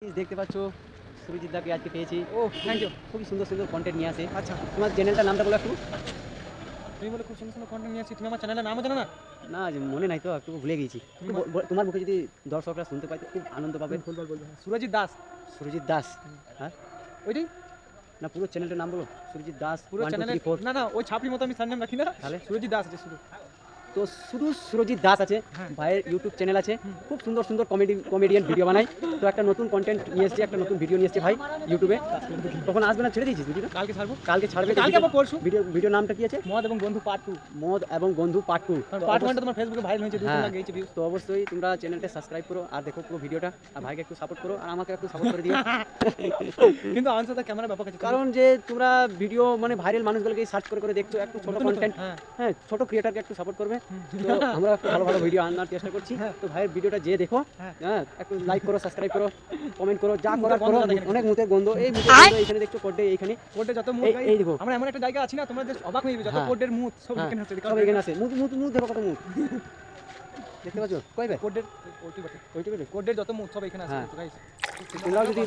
দেখতে পাচ্ছ সুরজিৎ দাকে আজকে পেয়েছি। ও থ্যাংক ইউ। খুবই সুন্দর সুন্দর কন্টেন্ট নিয়ে আসে। আচ্ছা, তোমার চ্যানেলটার নামটা বলো একটু। তুমি বলে খুব সুন্দর সুন্দর কন্টেন্ট নিয়ে আসছি। তুমি আমার চ্যানেলের নামও জানো না? না যে মনে নাই তো, একটু ভুলে গেছি। তোমার মুখে যদি দর্শকরা শুনতে পায় তো খুব আনন্দ পাবে। ফুলবার বলবো সুরজিৎ দাস। সুরজিৎ দাস, হ্যাঁ ওইটাই না, পুরো চ্যানেলটার নাম বলো। সুরজিৎ দাস পুরো 1 2 চ্যানেলের 3 4। না না ওই ছাপড়ি মতো আমি সারনেম রাখি না, তাহলে? সুরজিৎ দাস আছে শুধু। তো শুধু সুরজিৎ দাস আছে, হ্যাঁ। ভাইয়ের ইউটিউব চ্যানেল আছে, খুব সুন্দর সুন্দর কমেডিয়ান ভিডিও বানায়। তো একটা নতুন কন্টেন্ট নিয়ে এসেছে, একটা নতুন ভিডিও নিয়ে এসেছে ভাই ইউটিউবে। তখন আসবে না, ছেড়ে দিয়েছিস ভিডিওটা? কালকে ছাড়বো। কালকে ছাড়বে। কালকে বা পরশু। ভিডিও নামটা কি আছে? মদ এবং বন্ধু পার্ট 2। মদ এবং বন্ধু পার্ট 2। পার্ট 1টা তোমার ফেসবুকে ভাইরাল হয়েছে, 2 হ্যাঁ, লাখ গেছে ভিউজ। তো অবশ্যই তোমরা চ্যানেলটা সাবস্ক্রাইব করো আর দেখো পুরো ভিডিওটা, আর ভাইকে একটু সাপোর্ট করো আর আমাকে একটু সাপোর্ট করে দিও। কিন্তু আমার সাথে ক্যামেরা ব্যাপক আছে। কারণ যে তোমরা ভিডিও মানে ভাইরাল মানুষগুলোকে সার্চ করে করে দেখছো, একটু ছোট নতুন নতুন, কন্টেন্ট, হ্যাঁ। হ্যাঁ ছোট ক্রিয়েটারকে একটু সাপোর্ট করবে। তো আমরা একটু ভালো ভালো ভিডিও আনার চেষ্টা করছি। তো ভাইয়ের ভিডিওটা যে দেখো, হ্যাঁ। হ্যাঁ একটু লাইক করো, সাবস্ক্রাইব করো, কমেন্ট করো, যা মুখের করার করো। গন্ধটা দেখে অনেক মুখের গন্ধ, এই মুখের গন্ধ এইখানে দেখছো, কোডে এইখানে, কোডে যত মুখ ভাই, এই দেখো। আমরা এমন একটা জায়গা আছি না, তোমরা জাস্ট অবাক হয়ে যাবে, যত হ্যাঁ। কোডের মুখ সব হ্যাঁ, এখানে আছে। সব এখানে আছে। মুখ মুখ মুখ দেখো, কত মুখ দেখতে পাচ্ছ? কইবে কোডের ওইটি বটে, ওইটা বেরে। কোডের যত মুখ সব এখানে আছে হ্যাঁ। গাইস।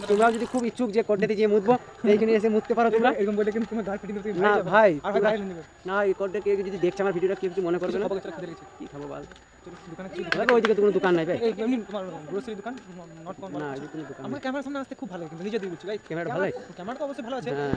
তোমরাও যদি খুব ইচ্ছুক যে কোডেতে গিয়ে মুতবো, এইখানে এসে মুততে পারো তোমরা। এরকম বলে কিন্তু তোমার গার্লফ্রেন্ড তুমি না ভাই, আর ভাই ভাইরাল নেবে না এই কোডটা কেউ যদি দেখছে আমার ভিডিওটা, কেউ কিছু মনে করবে না। খাবো গেছে খেতে গেছে। কি খাবো বল? চলো দোকানে চলি। দেখো ওইদিকে তো কোনো দোকান নাই ভাই। এই এমনি তোমার গ্রোসারি দোকান, নট কোন না, এই কোনো দোকান আমার ক্যামেরার সামনে আসতে খুব ভালো লাগে, কিন্তু নিজে দিয়ে বুঝছি ভাই ক্যামেরাটা ভালোই? ক্যামেরা তো অবশ্যই ভালো আছে। হ্যাঁ।